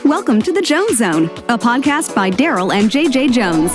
Welcome to the Jones Zone, a podcast by Darryl and JJ Jones.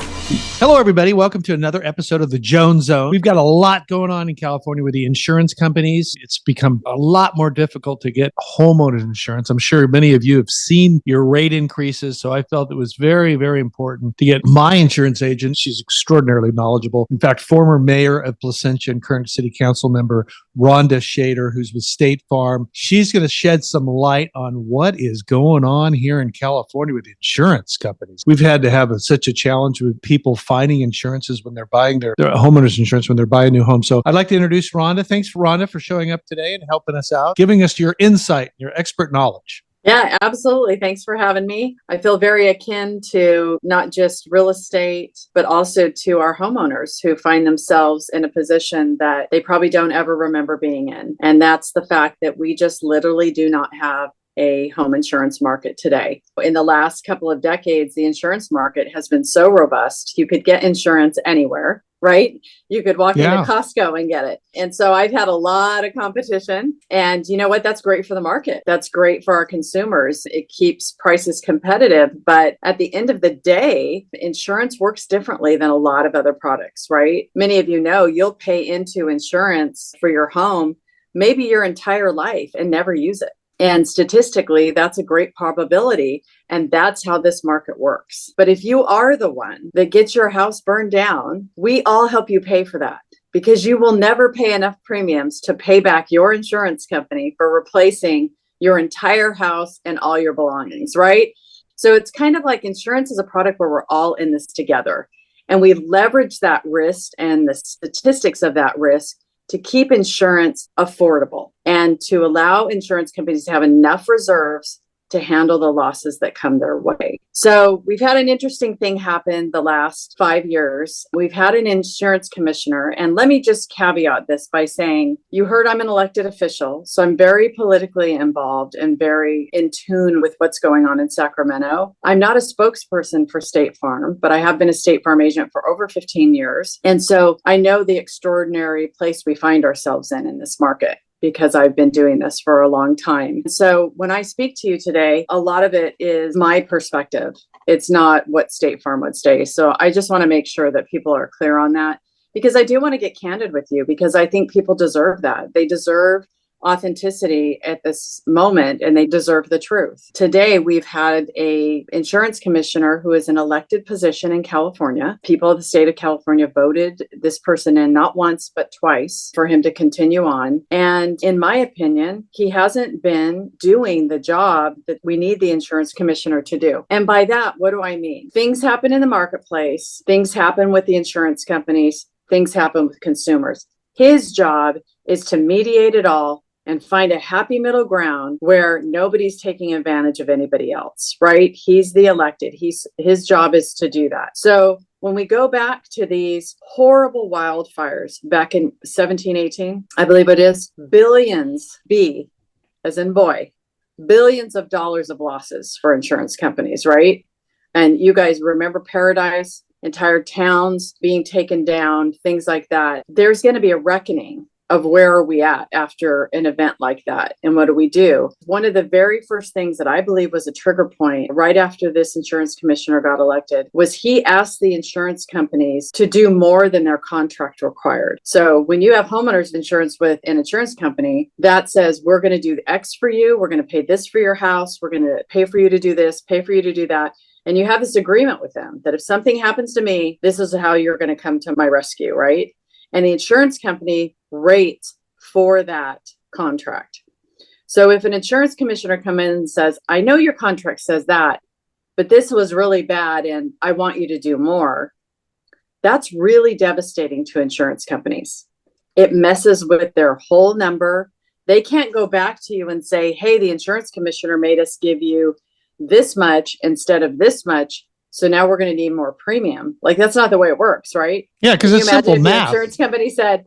Hello, everybody. Welcome to another episode of the Jones Zone. We've got a lot going on in California with the insurance companies. It's become a lot more difficult to get homeowners insurance. I'm sure many of you have seen your rate increases, so I felt it was very, very important to get my insurance agent. She's extraordinarily knowledgeable. In fact, former mayor of Placentia and current city council member Rhonda Shader, who's with State Farm. She's going to shed some light on what is going on here in California with insurance companies. We've had to have such a challenge with people finding insurances when they're buying their homeowners insurance when they're buying a new home. So I'd like to introduce Rhonda. Thanks, Rhonda, for showing up today and helping us out, giving us your insight, your expert knowledge. Yeah, absolutely. Thanks for having me. I feel very akin to not just real estate, but also to our homeowners who find themselves in a position that they probably don't ever remember being in. And that's the fact that we just literally do not have a home insurance market today. In the last couple of decades, the insurance market has been so robust. You could get insurance anywhere, right? You could walk into Costco and get it. And so I've had a lot of competition. And you know what? That's great for the market. That's great for our consumers. It keeps prices competitive. But at the end of the day, insurance works differently than a lot of other products, right? Many of you know you'll pay into insurance for your home maybe your entire life and never use it. And statistically, that's a great probability. And that's how this market works. But if you are the one that gets your house burned down, we all help you pay for that because you will never pay enough premiums to pay back your insurance company for replacing your entire house and all your belongings, right? So it's kind of like insurance is a product where we're all in this together. And we leverage that risk and the statistics of that risk to keep insurance affordable and to allow insurance companies to have enough reserves to handle the losses that come their way. So we've had an interesting thing happen the last 5 years. We've had an insurance commissioner, and let me just caveat this by saying, you heard I'm an elected official, so I'm very politically involved and very in tune with what's going on in Sacramento. I'm not a spokesperson for State Farm, but I have been a State Farm agent for over 15 years. And so I know the extraordinary place we find ourselves in this market, because I've been doing this for a long time. So when I speak to you today, a lot of it is my perspective. It's not what State Farm would say. So I just want to make sure that people are clear on that, because I do want to get candid with you, because I think people deserve that. They deserve authenticity at this moment, and they deserve the truth. Today, we've had a insurance commissioner who is an elected position in California. People of the state of California voted this person in not once, but twice for him to continue on. And in my opinion, he hasn't been doing the job that we need the insurance commissioner to do. And by that, what do I mean? Things happen in the marketplace. Things happen with the insurance companies. Things happen with consumers. His job is to mediate it all and find a happy middle ground where nobody's taking advantage of anybody else, right? He's the elected. His job is to do that. So when we go back to these horrible wildfires back in 1718, I believe it is, billions, B as in boy, billions of dollars of losses for insurance companies, right? And you guys remember Paradise, entire towns being taken down, things like that. There's going to be a reckoning of where are we at after an event like that, and what do we do? One of the very first things that I believe was a trigger point right after this insurance commissioner got elected was he asked the insurance companies to do more than their contract required. So when you have homeowners insurance with an insurance company that says, we're going to do X for you, we're going to pay this for your house, we're going to pay for you to do this, pay for you to do that. And you have this agreement with them that if something happens to me, this is how you're going to come to my rescue, right? And the insurance company rates for that contract. So if an insurance commissioner comes in and says, I know your contract says that, but this was really bad and I want you to do more, that's really devastating to insurance companies. It messes with their whole number. They can't go back to you and say, hey, the insurance commissioner made us give you this much instead of this much, so now we're going to need more premium. Like, that's not the way it works, right? Yeah, because it's simple math. The insurance company said,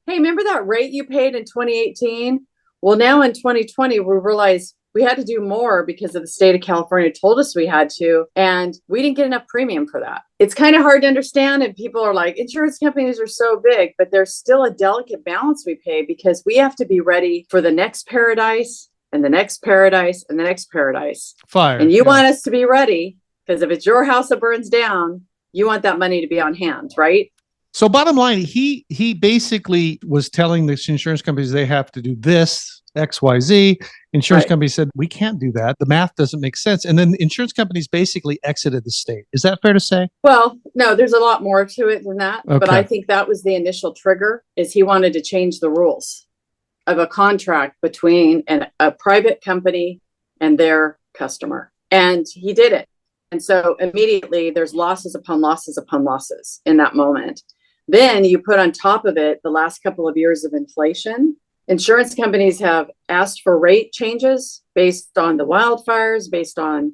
hey, remember that rate you paid in 2018? Well, now in 2020, we realized we had to do more because of the state of California told us we had to, and we didn't get enough premium for that. It's kind of hard to understand, and people are like, insurance companies are so big, but there's still a delicate balance we pay because we have to be ready for the next Paradise, and the next paradise and the next paradise. Fire. And you want us to be ready, because if it's your house that burns down, you want that money to be on hand, right? So bottom line, he basically was telling the insurance companies they have to do this, XYZ. Insurance companies said, we can't do that. The math doesn't make sense. And then the insurance companies basically exited the state. Is that fair to say? Well, no, there's a lot more to it than that. Okay. But I think that was the initial trigger, is he wanted to change the rules of a contract between a private company and their customer. And he did it. And so immediately there's losses upon losses upon losses in that moment. Then you put on top of it the last couple of years of inflation. Insurance companies have asked for rate changes based on the wildfires, based on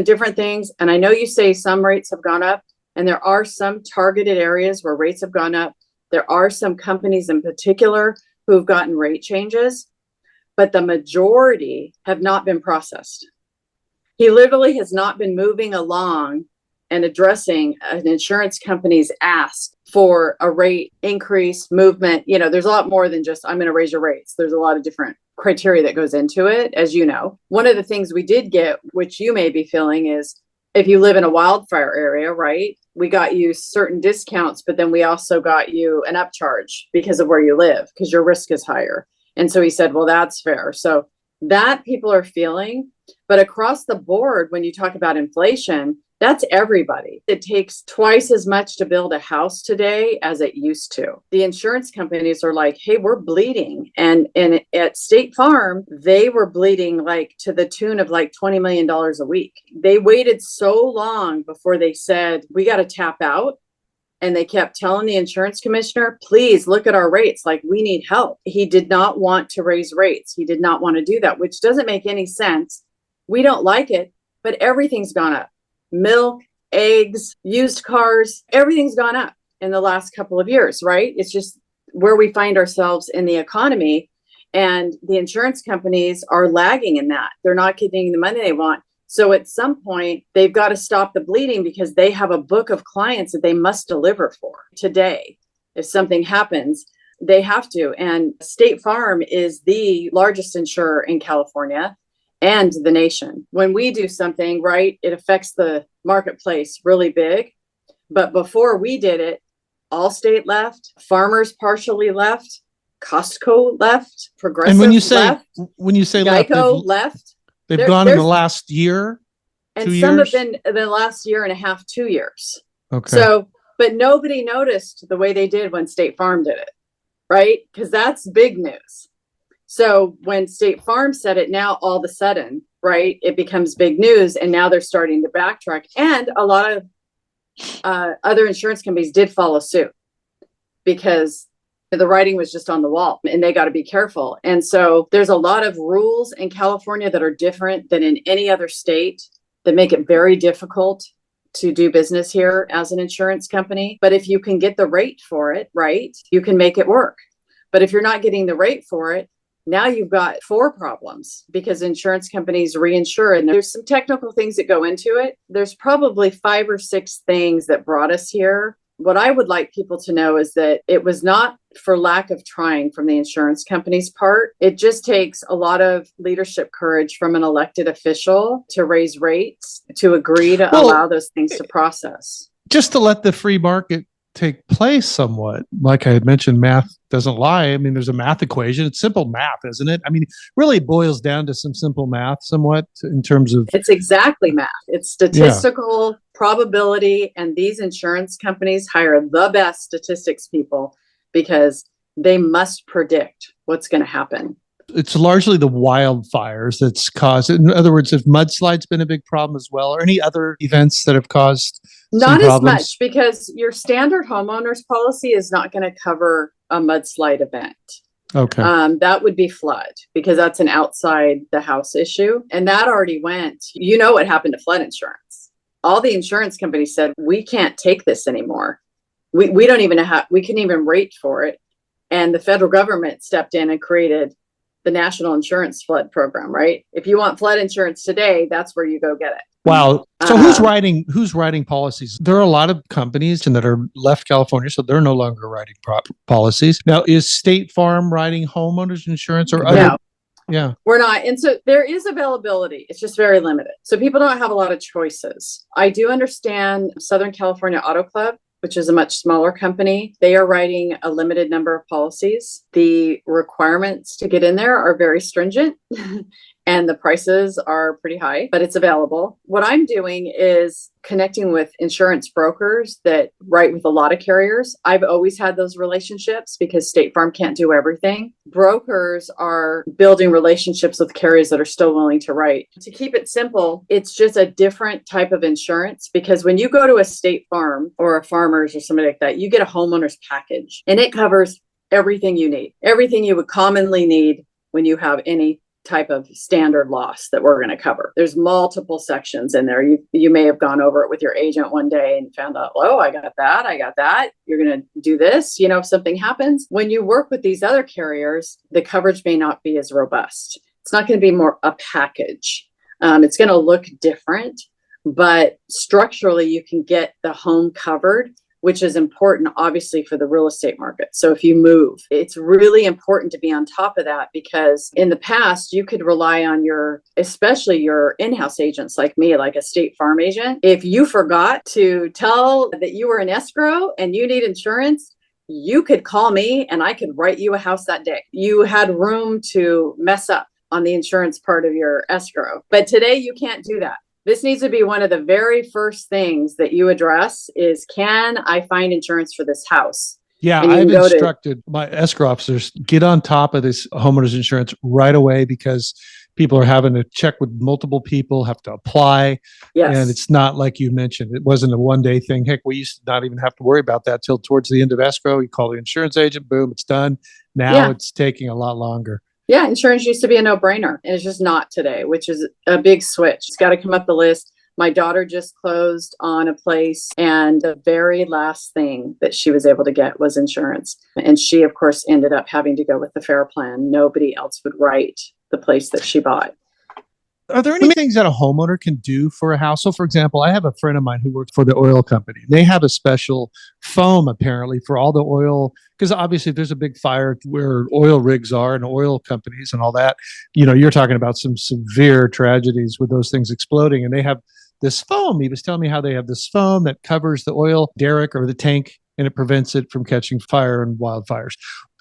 different things. And I know you say some rates have gone up, and there are some targeted areas where rates have gone up. There are some companies in particular who have gotten rate changes, but the majority have not been processed. He literally has not been moving along and addressing an insurance company's ask for a rate increase movement. You know, there's a lot more than just, I'm going to raise your rates. There's a lot of different criteria that goes into it, as you know. One of the things we did get, which you may be feeling, is if you live in a wildfire area, right? We got you certain discounts, but then we also got you an upcharge because of where you live, because your risk is higher. And so he said, well, that's fair. So that people are feeling, but across the board, when you talk about inflation, that's everybody. It takes twice as much to build a house today as it used to. The insurance companies are like, hey, we're bleeding. And at State Farm, they were bleeding like to the tune of like $20 million a week. They waited so long before they said, we got to tap out. And they kept telling the insurance commissioner, please look at our rates. Like, we need help. He did not want to raise rates. He did not want to do that, which doesn't make any sense. We don't like it, but everything's gone up. Milk, eggs, used cars, everything's gone up in the last couple of years, right? It's just where we find ourselves in the economy, and the insurance companies are lagging in that. They're not getting the money they want. So at some point, they've got to stop the bleeding, because they have a book of clients that they must deliver for today. If something happens, they have to. And State Farm is the largest insurer in California and the nation. When we do something, right, it affects the marketplace really big. But before we did it, Allstate left, Farmers partially left, Costco left, Progressive and when you say Geico left. They've gone in the last year, and 2 years? Some have been the last year and a half, 2 years. Okay. So, but nobody noticed the way they did when State Farm did it, right? Because that's big news. So when State Farm said it, now all of a sudden, right, it becomes big news, and now they're starting to backtrack. And a lot of other insurance companies did follow suit, because the writing was just on the wall, and they got to be careful. And so there's a lot of rules in California that are different than in any other state that make it very difficult to do business here as an insurance company. But if you can get the rate for it, right, you can make it work. But if you're not getting the rate for it, now you've got 4 problems, because insurance companies reinsure, and there's some technical things that go into it. There's probably 5 or 6 things that brought us here. What I would like people to know is that it was not for lack of trying from the insurance company's part. It just takes a lot of leadership courage from an elected official to raise rates, to agree to allow those things to process. Just to let the free market take place somewhat. Like I had mentioned, math doesn't lie. I mean, there's a math equation. It's simple math, isn't it? I mean, it really boils down to some simple math somewhat in terms of... It's exactly math. It's statistical probability. And these insurance companies hire the best statistics people, because they must predict what's going to happen. It's largely the wildfires that's caused it. In other words, have mudslides been a big problem as well, or any other events that have caused not some as problems? much, because your standard homeowners policy is not going to cover a mudslide event. Okay. That would be flood, because that's an outside the house issue. And that already went. You know what happened to flood insurance? All the insurance companies said, we can't take this anymore. We don't even we couldn't even rate for it. And the federal government stepped in and created the National Insurance Flood Program, right? If you want flood insurance today, that's where you go get it. Wow. So who's writing policies? There are a lot of companies that are left California, so they're no longer writing policies. Now, is State Farm writing homeowners insurance or other? No. Yeah. We're not. And so there is availability. It's just very limited. So people don't have a lot of choices. I do understand Southern California Auto Club, which is a much smaller company. They are writing a limited number of policies. The requirements to get in there are very stringent and the prices are pretty high, but it's available. What I'm doing is connecting with insurance brokers that write with a lot of carriers. I've always had those relationships because State Farm can't do everything. Brokers are building relationships with carriers that are still willing to write. To keep it simple, it's just a different type of insurance because when you go to a State Farm or a Farmers or somebody like that, you get a homeowner's package and it covers everything you need, everything you would commonly need when you have any type of standard loss that we're going to cover. There's multiple sections in there. You may have gone over it with your agent one day and found out, oh, I got that. You're going to do this. If something happens. When you work with these other carriers, the coverage may not be as robust. It's not going to be more a package. It's going to look different, but structurally you can get the home covered, which is important, obviously, for the real estate market. So if you move, it's really important to be on top of that because in the past, you could rely on especially your in-house agents like me, like a State Farm agent. If you forgot to tell that you were in escrow and you need insurance, you could call me and I could write you a house that day. You had room to mess up on the insurance part of your escrow. But today you can't do that. This needs to be one of the very first things that you address is, can I find insurance for this house? Yeah, I've instructed my escrow officers, get on top of this homeowner's insurance right away because people are having to check with multiple people, have to apply. Yes. And it's not like you mentioned. It wasn't a one-day thing. Heck, we used to not even have to worry about that till towards the end of escrow. You call the insurance agent, boom, it's done. Now It's taking a lot longer. Yeah, insurance used to be a no-brainer, and it's just not today, which is a big switch. It's got to come up the list. My daughter just closed on a place, and the very last thing that she was able to get was insurance. And she, of course, ended up having to go with the FAIR plan. Nobody else would write the place that she bought. Are there any things that a homeowner can do for a house? So, for example, I have a friend of mine who works for the oil company. They have a special foam, apparently, for all the oil, because obviously if there's a big fire where oil rigs are and oil companies and all that, you're talking about some severe tragedies with those things exploding. And they have this foam. He was telling me how they have this foam that covers the oil derrick or the tank, and it prevents it from catching fire and wildfires.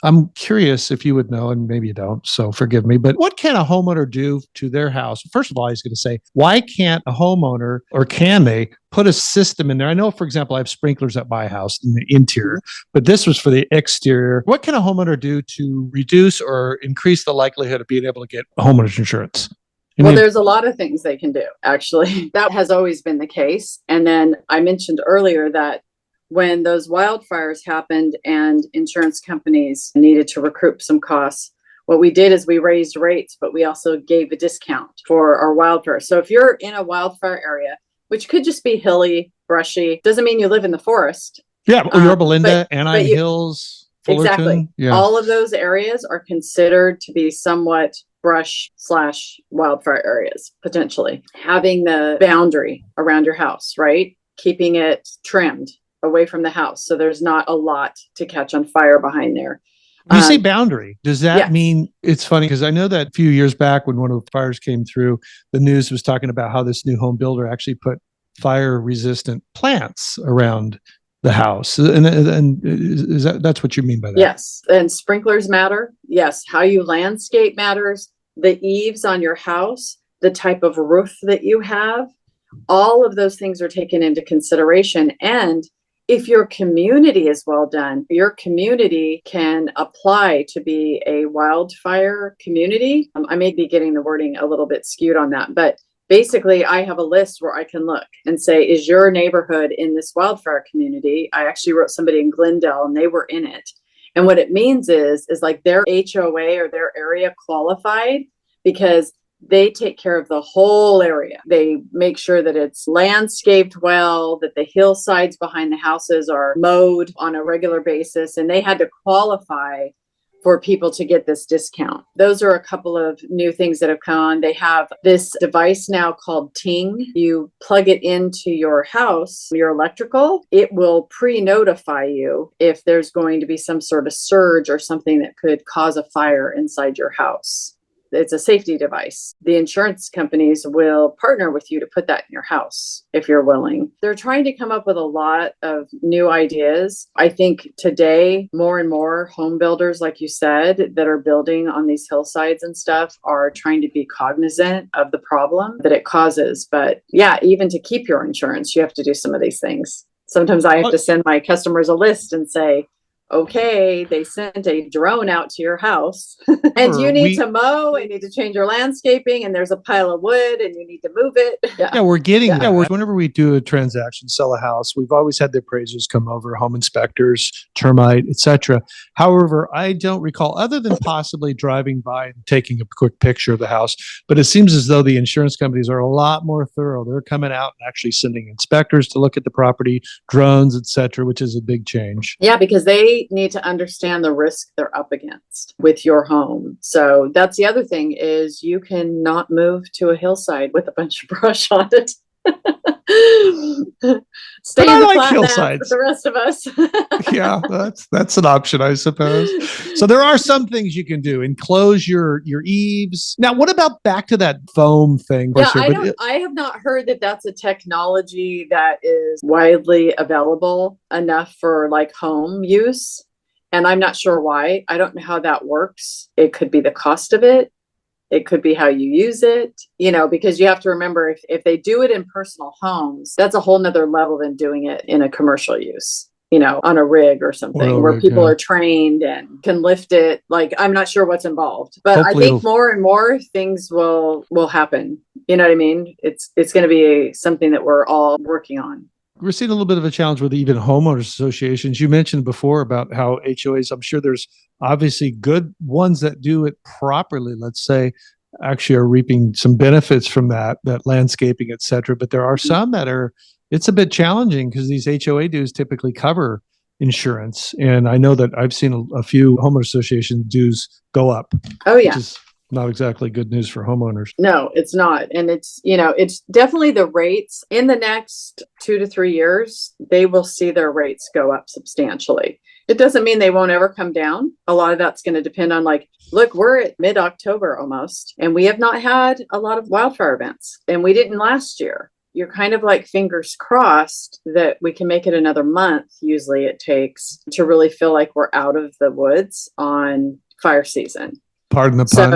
I'm curious if you would know, and maybe you don't, so forgive me, but what can a homeowner do to their house? First of all, I was going to say, why can't a homeowner, or can they, put a system in there? I know, for example, I have sprinklers at my house in the interior, but this was for the exterior. What can a homeowner do to reduce or increase the likelihood of being able to get homeowners insurance? Well, there's a lot of things they can do, actually. That has always been the case. And then I mentioned earlier that when those wildfires happened and insurance companies needed to recoup some costs, what we did is we raised rates, but we also gave a discount for our wildfire. So if you're in a wildfire area, which could just be hilly, brushy, doesn't mean you live in the forest. Yeah, Yorba Linda, Anaheim Hills, Fullerton. Exactly. Yeah. All of those areas are considered to be somewhat brush/wildfire areas, potentially. Having the boundary around your house, right? Keeping it trimmed away from the house. So there's not a lot to catch on fire behind there. You say boundary. Does that mean, it's funny because I know that a few years back when one of the fires came through, the news was talking about how this new home builder actually put fire resistant plants around the house. And is that's what you mean by that? Yes. And sprinklers matter. Yes. How you landscape matters. The eaves on your house, the type of roof that you have, all of those things are taken into consideration. And if your community is well done, your community can apply to be a wildfire community. I may be getting the wording a little bit skewed on that, but basically I have a list where I can look and say, is your neighborhood in this wildfire community? I actually wrote somebody in Glendale and they were in it. And what it means is like their HOA or their area qualified because they take care of the whole area. They make sure that it's landscaped well, that the hillsides behind the houses are mowed on a regular basis, and they had to qualify for people to get this discount. Those are a couple of new things that have come on. They have this device now called Ting. You plug it into your house, your electrical, it will pre-notify you if there's going to be some sort of surge or something that could cause a fire inside your house. it's a safety device. The insurance companies will partner with you to put that in your house if you're willing. They're trying to come up with a lot of new ideas. I think today, more and more home builders, like you said, that are building on these hillsides and stuff are trying to be cognizant of the problem that it causes. But yeah, even to keep your insurance, you have to do some of these things. Sometimes I have to send my customers a list and say, okay, they sent a drone out to your house and you need to mow and you need to change your landscaping and there's a pile of wood and you need to move it. Yeah, we're getting that. Whenever we do a transaction, sell a house, we've always had the appraisers come over, home inspectors, termite, etc. However, I don't recall, other than possibly driving by and taking a quick picture of the house, but it seems as though the insurance companies are a lot more thorough. They're coming out and actually sending inspectors to look at the property, drones, etc., which is a big change. Yeah, because they need to understand the risk they're up against with your home. So that's the other thing is you cannot move to a hillside with a bunch of brush on it. Stay in the like hillsides with the rest of us. Yeah, that's an option, I suppose. So there are some things you can do. Enclose your eaves. Now, what about back to that foam thing? Yeah, I have not heard that that's a technology that is widely available enough for like home use. And I'm not sure why. I don't know how that works. It could be the cost of it. It could be how you use it, because you have to remember if they do it in personal homes, that's a whole nother level than doing it in a commercial use, on a rig or something where people are trained and can lift it. Like, I'm not sure what's involved, but hopefully I think more and more things will happen. You know what I mean? It's going to be something that we're all working on. We're seeing a little bit of a challenge with even homeowners associations. You mentioned before about how HOAs, I'm sure there's obviously good ones that do it properly, let's say, actually are reaping some benefits from that landscaping, et cetera. But there are some that it's a bit challenging because these HOA dues typically cover insurance. And I know that I've seen a few homeowner association dues go up. Oh, yeah. Which is not exactly good news for homeowners. No, it's not. And it's definitely the rates in the next 2 to 3 years, they will see their rates go up substantially. It doesn't mean they won't ever come down. A lot of that's going to depend on look, we're at mid-October almost, and we have not had a lot of wildfire events, and we didn't last year. You're kind of like fingers crossed that we can make it another month. Usually it takes to really feel like we're out of the woods on fire season. Pardon the pun.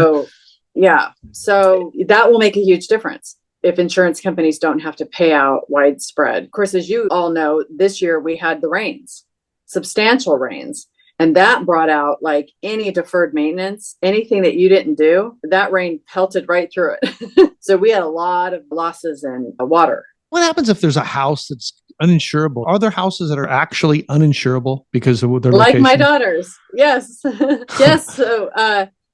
So that will make a huge difference if insurance companies don't have to pay out widespread. Of course, as you all know, this year we had the rains, substantial rains, and that brought out like any deferred maintenance, anything that you didn't do, that rain pelted right through it. So we had a lot of losses in water. What happens if there's a house that's uninsurable? Are there houses that are actually uninsurable because of their location? Like my daughter's. Yes. Yes.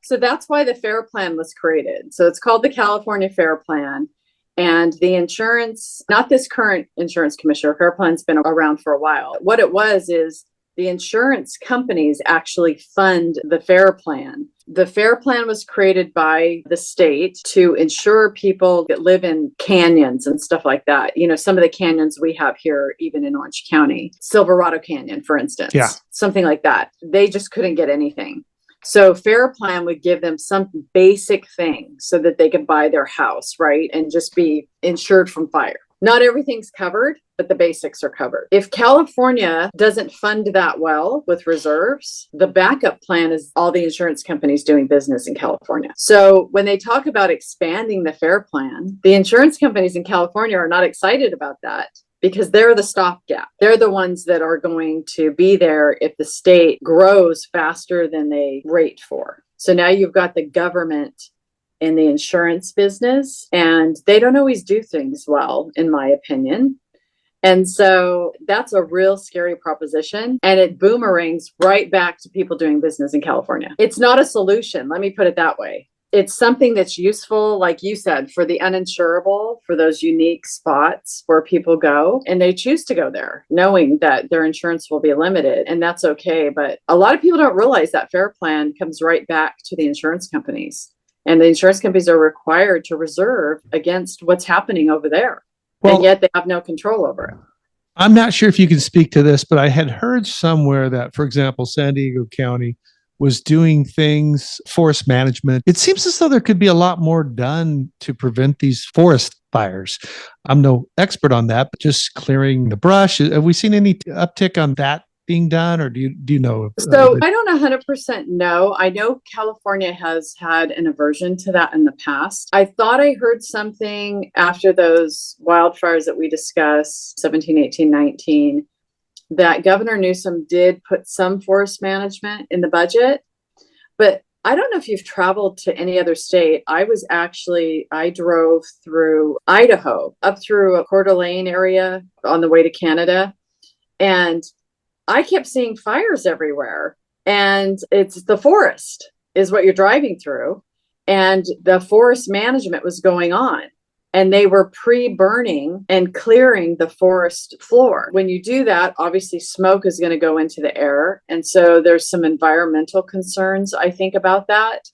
So that's why the FAIR Plan was created. So it's called the California FAIR Plan. And the insurance, not this current insurance commissioner, FAIR Plan's been around for a while. What it was is the insurance companies actually fund the FAIR Plan. The FAIR Plan was created by the state to insure people that live in canyons and stuff like that. Some of the canyons we have here, even in Orange County, Silverado Canyon, for instance, something like that. They just couldn't get anything. So FAIR Plan would give them some basic thing so that they could buy their house, right? And just be insured from fire. Not everything's covered, but the basics are covered. If California doesn't fund that well with reserves, the backup plan is all the insurance companies doing business in California. So when they talk about expanding the FAIR Plan, the insurance companies in California are not excited about that, because they're the stopgap. They're the ones that are going to be there if the state grows faster than they rate for. So now you've got the government in the insurance business, and they don't always do things well, in my opinion. And so that's a real scary proposition, and it boomerangs right back to people doing business in California. It's not a solution. Let me put it that way. It's something that's useful, like you said, for the uninsurable, for those unique spots where people go and they choose to go there, knowing that their insurance will be limited, and that's okay. But a lot of people don't realize that FAIR Plan comes right back to the insurance companies, and the insurance companies are required to reserve against what's happening over there. Well, and yet they have no control over it. I'm not sure if you can speak to this, but I had heard somewhere that, for example, San Diego County was doing things, forest management. It seems as though there could be a lot more done to prevent these forest fires. I'm no expert on that, but just clearing the brush. Have we seen any uptick on that being done, or do you know? So I don't 100% know. I know California has had an aversion to that in the past. I thought I heard something after those wildfires that we discussed, 17, 18, 19, that Governor Newsom did put some forest management in the budget. But I don't know if you've traveled to any other state. I drove through Idaho, up through a Coeur d'Alene area on the way to Canada. And I kept seeing fires everywhere, and it's the forest is what you're driving through, and the forest management was going on, and they were pre-burning and clearing the forest floor. When you do that, obviously smoke is going to go into the air, and so there's some environmental concerns, I think, about that.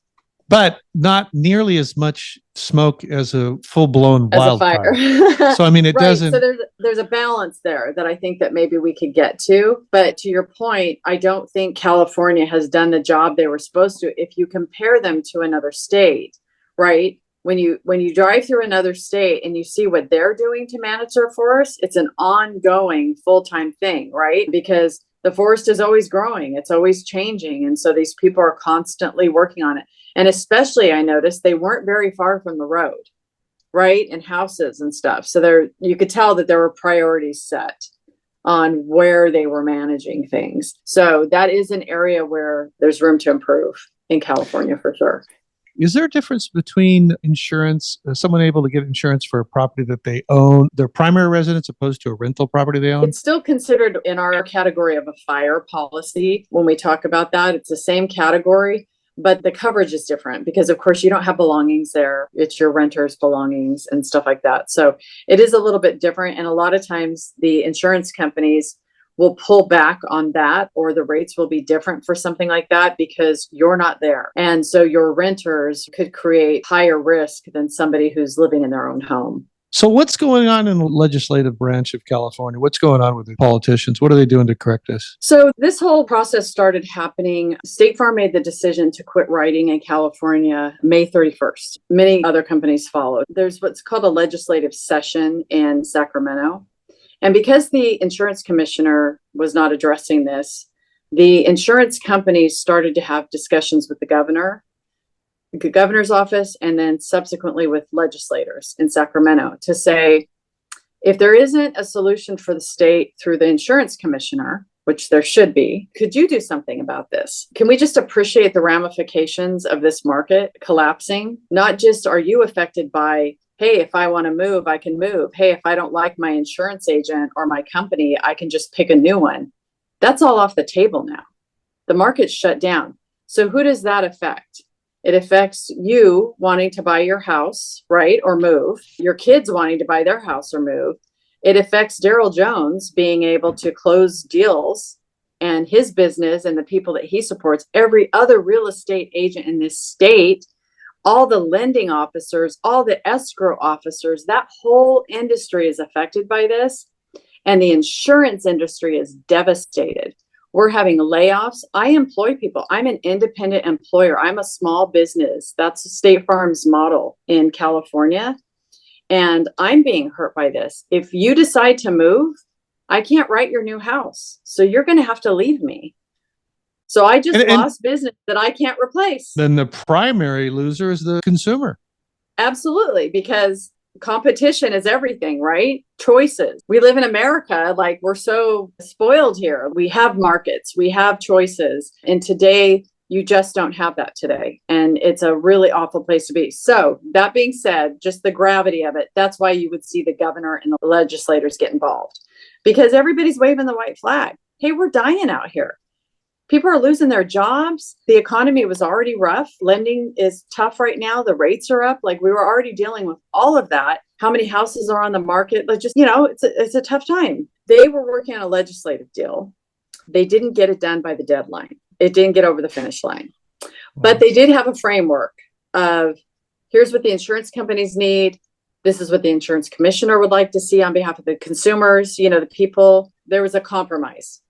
But not nearly as much smoke as a full-blown As a wildfire. fire. So, I mean, it Right. doesn't. So there's a balance there that I think that maybe we could get to. But to your point, I don't think California has done the job they were supposed to. If you compare them to another state, right? When you drive through another state and you see what they're doing to manage their forests, it's an ongoing full-time thing, right? Because the forest is always growing, it's always changing. And so these people are constantly working on it. And especially, I noticed they weren't very far from the road, right? And houses and stuff. So you could tell that there were priorities set on where they were managing things. So that is an area where there's room to improve in California for sure. Is there a difference between insurance, someone able to get insurance for a property that they own, their primary residence, opposed to a rental property they own? It's still considered in our category of a fire policy. When we talk about that, it's the same category, but the coverage is different because, of course, you don't have belongings there. It's your renter's belongings and stuff like that. So it is a little bit different. And a lot of times the insurance companies will pull back on that, or the rates will be different for something like that because you're not there. And so your renters could create higher risk than somebody who's living in their own home. So what's going on in the legislative branch of California? What's going on with the politicians? What are they doing to correct this? So this whole process started happening. State Farm made the decision to quit writing in California May 31st. Many other companies followed. There's what's called a legislative session in Sacramento. And because the insurance commissioner was not addressing this, the insurance companies started to have discussions with the governor's office, and then subsequently with legislators in Sacramento to say, if there isn't a solution for the state through the insurance commissioner, which there should be, could you do something about this? Can we just appreciate the ramifications of this market collapsing? Not just are you affected by, hey, if I want to move, I can move. Hey, if I don't like my insurance agent or my company, I can just pick a new one. That's all off the table now. The market's shut down. So who does that affect? It affects you wanting to buy your house, right? Or move. Your kids wanting to buy their house or move. It affects Darryl Jones being able to close deals and his business and the people that he supports. Every other real estate agent in this state, all the lending officers, all the escrow officers, that whole industry is affected by this. And the insurance industry is devastated. We're having layoffs. I employ people. I'm an independent employer. I'm a small business. That's State Farm's model in California. And I'm being hurt by this. If you decide to move, I can't write your new house. So you're going to have to leave me. So I just lost business that I can't replace. Then the primary loser is the consumer. Absolutely, because competition is everything, right? Choices. We live in America, like we're so spoiled here. We have markets, we have choices. And today, you just don't have that today. And it's a really awful place to be. So that being said, just the gravity of it, that's why you would see the governor and the legislators get involved. Because everybody's waving the white flag. Hey, we're dying out here. People are losing their jobs. The economy was already rough. Lending is tough right now. The rates are up. Like we were already dealing with all of that. How many houses are on the market? Like just, it's a tough time. They were working on a legislative deal. They didn't get it done by the deadline. It didn't get over the finish line. But they did have a framework of here's what the insurance companies need. This is what the insurance commissioner would like to see on behalf of the consumers, the people. There was a compromise.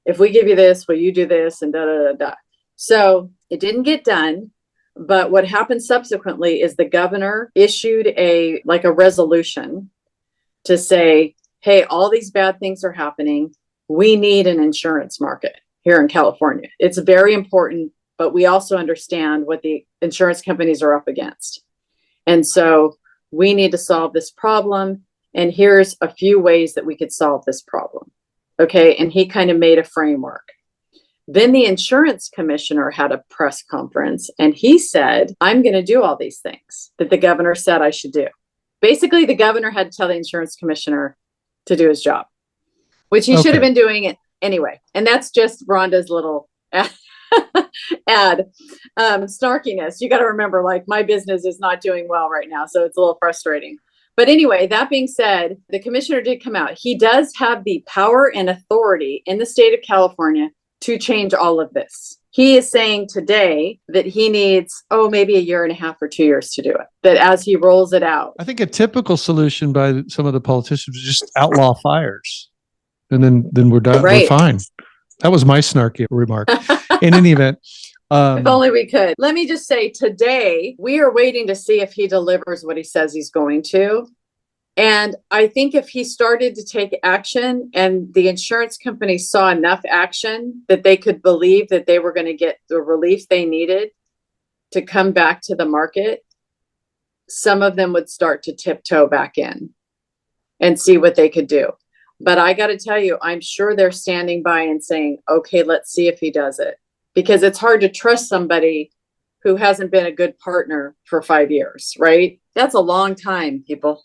If we give you this, will you do this? And da, da, da, da. So it didn't get done. But what happened subsequently is the governor issued a resolution to say, hey, all these bad things are happening. We need an insurance market here in California. It's very important, but we also understand what the insurance companies are up against. And so we need to solve this problem. And here's a few ways that we could solve this problem. Okay. And he kind of made a framework. Then the insurance commissioner had a press conference and he said, I'm going to do all these things that the governor said I should do. Basically, the governor had to tell the insurance commissioner to do his job, which he should have been doing it anyway. And that's just Rhonda's little ad snarkiness. You got to remember, like, my business is not doing well right now, so it's a little frustrating. But anyway, that being said, the commissioner did come out. He does have the power and authority in the state of California to change all of this. He is saying today that he needs, maybe a year and a half or 2 years to do it. That as he rolls it out. I think a typical solution by some of the politicians is just outlaw fires. And then we're done. Right. We're fine. That was my snarky remark. In any event. If only we could. Let me just say today, we are waiting to see if he delivers what he says he's going to. And I think if he started to take action and the insurance company saw enough action that they could believe that they were going to get the relief they needed to come back to the market, some of them would start to tiptoe back in and see what they could do. But I got to tell you, I'm sure they're standing by and saying, okay, let's see if he does it. Because it's hard to trust somebody who hasn't been a good partner for 5 years, right? That's a long time, people.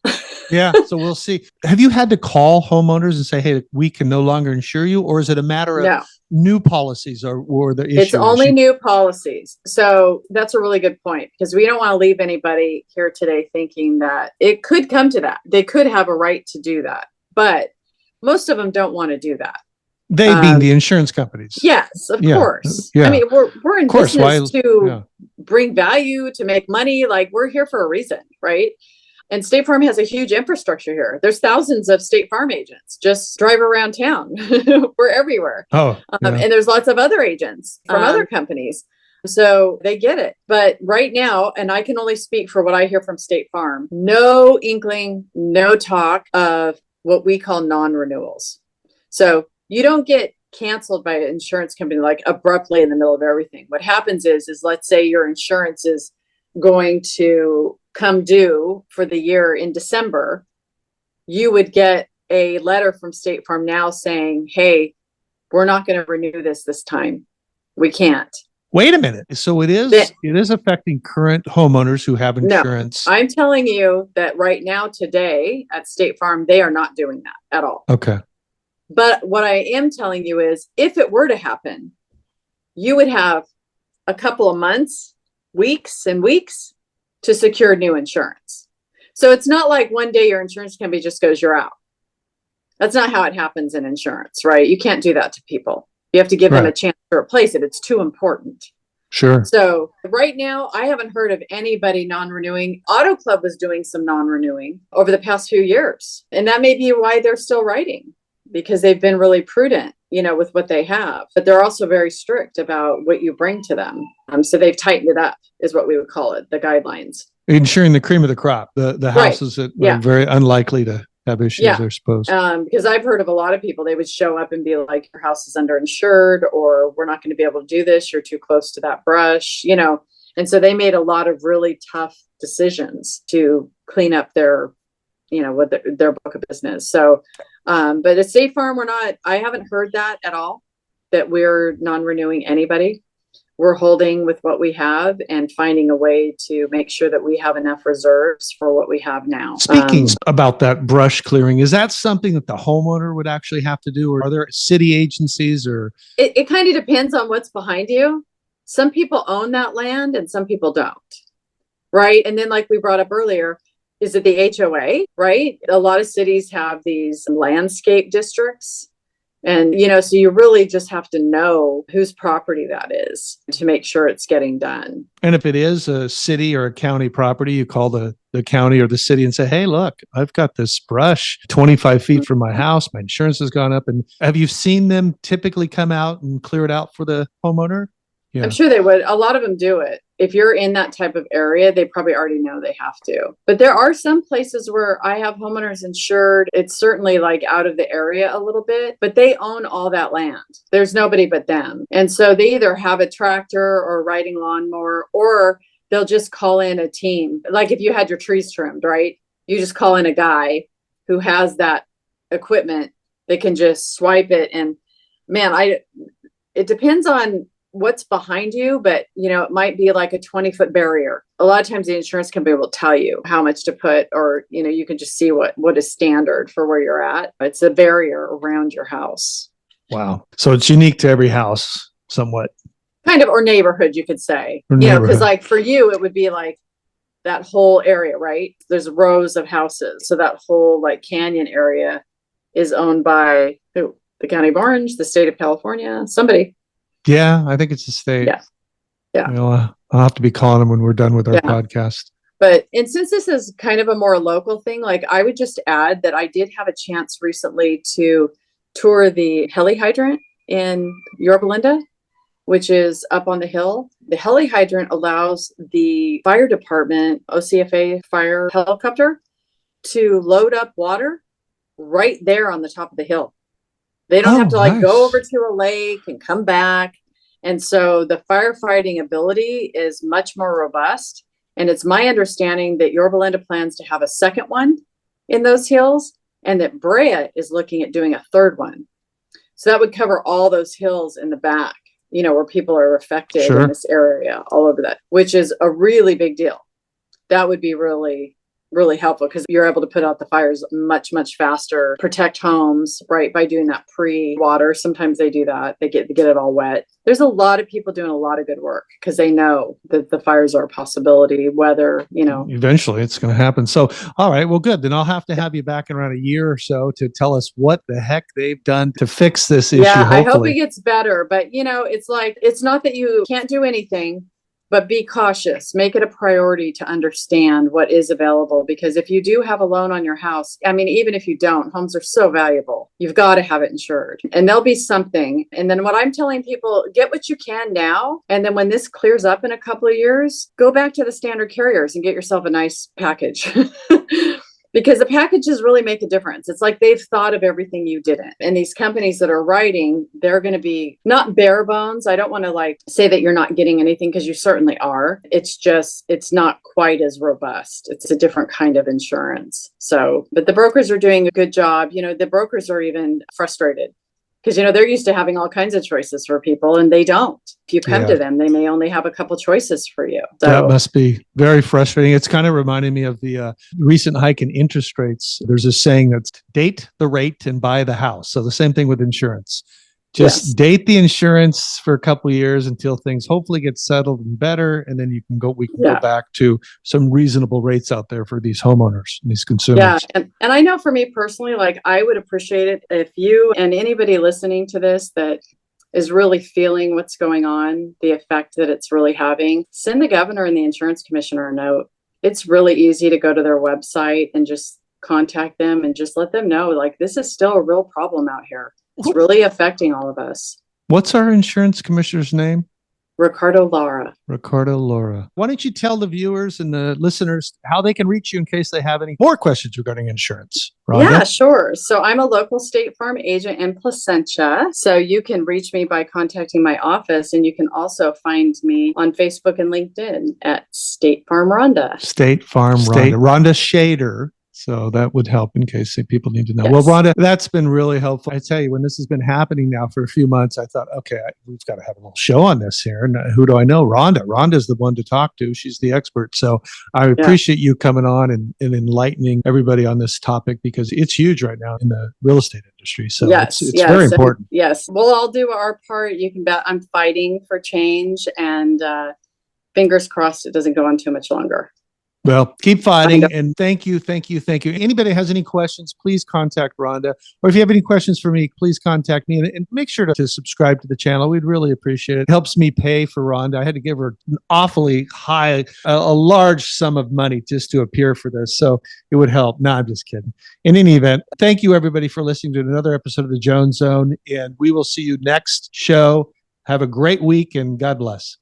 Yeah. So we'll see. Have you had to call homeowners and say, hey, we can no longer insure you? Or is it a matter of new policies or the issue? It's only new policies. So that's a really good point, because we don't want to leave anybody here today thinking that it could come to that. They could have a right to do that, but most of them don't want to do that. They being the insurance companies. Yes, of course. Yeah. I mean, we're in business to bring value, to make money. Like, we're here for a reason, right? And State Farm has a huge infrastructure here. There's thousands of State Farm agents just drive around town. We're everywhere. And there's lots of other agents from other companies. So they get it. But right now, and I can only speak for what I hear from State Farm, no inkling, no talk of what we call non-renewals. So you don't get canceled by an insurance company like abruptly in the middle of everything. What happens is let's say your insurance is going to come due for the year in December. You would get a letter from State Farm now saying, hey, we're not going to renew this time. We can't. Wait a minute. So it is affecting current homeowners who have insurance. No, I'm telling you that right now, today at State Farm, they are not doing that at all. Okay. But what I am telling you is, if it were to happen, you would have a couple of months, weeks and weeks to secure new insurance. So it's not like one day your insurance company just goes, you're out. That's not how it happens in insurance, right? You can't do that to people. You have to give them a chance to replace it. It's too important. Sure. So right now, I haven't heard of anybody non-renewing. Auto Club was doing some non-renewing over the past few years. And that may be why they're still writing, because they've been really prudent, with what they have. But they're also very strict about what you bring to them. So they've tightened it up, is what we would call it, the guidelines. Ensuring the cream of the crop, the houses that are very unlikely to have issues, I suppose. Because I've heard of a lot of people, they would show up and be like, your house is underinsured, or we're not going to be able to do this. You're too close to that brush, And so they made a lot of really tough decisions to clean up their, with their book of business. So, but at State Farm, I haven't heard that at all, that we're non-renewing anybody. We're holding with what we have and finding a way to make sure that we have enough reserves for what we have now. Speaking about that brush clearing, is that something that the homeowner would actually have to do? Or are there city agencies or? It kind of depends on what's behind you. Some people own that land and some people don't. Right. And then, like we brought up earlier, is it the HOA? Right. A lot of cities have these landscape districts. And, so you really just have to know whose property that is to make sure it's getting done. And if it is a city or a county property, you call the county or the city and say, hey, look, I've got this brush 25 feet from my house. My insurance has gone up. And have you seen them typically come out and clear it out for the homeowner? Yeah. I'm sure they would. A lot of them do it. If you're in that type of area, they probably already know they have to. But there are some places where I have homeowners insured. It's certainly like out of the area a little bit, but they own all that land. There's nobody but them. And so they either have a tractor or a riding lawnmower, or they'll just call in a team. Like if you had your trees trimmed, right? You just call in a guy who has that equipment that can just swipe it. And man, it depends on what's behind you, but it might be like a 20-foot barrier. A lot of times the insurance company will tell you how much to put, or you can just see what is standard for where you're at. It's a barrier around your house. Wow. So it's unique to every house somewhat. Kind of, or neighborhood, you could say. Because like for you, it would be like that whole area, right? There's rows of houses. So that whole like canyon area is owned by who? The County of Orange, the state of California, somebody. Yeah, I think it's the state. Yeah. I'll have to be calling them when we're done with our podcast. And since this is kind of a more local thing, like I would just add that I did have a chance recently to tour the heli hydrant in Yorba Linda, which is up on the hill. The heli hydrant allows the fire department, OCFA fire helicopter, to load up water right there on the top of the hill. They don't have to go over to a lake and come back. And so the firefighting ability is much more robust. And it's my understanding that Yorba Linda plans to have a second one in those hills, and that Brea is looking at doing a third one. So that would cover all those hills in the back, where people are affected in this area, all over that, which is a really big deal. That would be really, really helpful because you're able to put out the fires much, much faster, protect homes, right, by doing that pre-water. Sometimes they do that. They get it all wet. There's a lot of people doing a lot of good work because they know that the fires are a possibility, whether, Eventually it's going to happen. So, all right, well, good. Then I'll have to have you back in around a year or so to tell us what the heck they've done to fix this issue. Yeah, I hope it gets better. But, it's like, it's not that you can't do anything. But be cautious. Make it a priority to understand what is available. Because if you do have a loan on your house, even if you don't, homes are so valuable. You've got to have it insured. And there'll be something. And then what I'm telling people, get what you can now. And then when this clears up in a couple of years, go back to the standard carriers and get yourself a nice package. Because the packages really make a difference. It's like they've thought of everything you didn't. And these companies that are writing, they're going to be not bare bones. I don't want to say that you're not getting anything because you certainly are. It's just, it's not quite as robust. It's a different kind of insurance. So, but the brokers are doing a good job. The brokers are even frustrated because, they're used to having all kinds of choices for people and they don't. If you come to them, they may only have a couple choices for you. So, that must be very frustrating. It's kind of reminding me of the recent hike in interest rates. There's a saying that's date the rate and buy the house. So the same thing with insurance. Just date the insurance for a couple of years until things hopefully get settled and better. And then we can go back to some reasonable rates out there for these homeowners, these consumers. Yeah. And I know for me personally, I would appreciate it if you and anybody listening to this that is really feeling what's going on, the effect that it's really having, send the governor and the insurance commissioner a note. It's really easy to go to their website and just contact them and just let them know, this is still a real problem out here. It's really affecting all of us. What's our insurance commissioner's name? Ricardo Lara. Why don't you tell the viewers and the listeners how they can reach you in case they have any more questions regarding insurance? Rhonda? Yeah, sure. So I'm a local State Farm agent in Placentia. So you can reach me by contacting my office, and you can also find me on Facebook and LinkedIn at State Farm Rhonda. State Farm Rhonda. Rhonda Shader. So that would help in case people need to know. Yes. Well, Rhonda, that's been really helpful. I tell you, when this has been happening now for a few months, I thought, okay, we've got to have a little show on this here. And who do I know? Rhonda. Rhonda's the one to talk to. She's the expert. So I appreciate you coming on and enlightening everybody on this topic because it's huge right now in the real estate industry. So it's very important. Yes. We'll all do our part. You can bet I'm fighting for change, and fingers crossed it doesn't go on too much longer. Well, keep fighting, and thank you. Anybody has any questions, please contact Rhonda. Or if you have any questions for me, please contact me. And make sure to subscribe to the channel. We'd really appreciate it. It helps me pay for Rhonda. I had to give her an awfully high, a large sum of money just to appear for this. So it would help. No, I'm just kidding. In any event, thank you, everybody, for listening to another episode of the Jones Zone. And we will see you next show. Have a great week and God bless.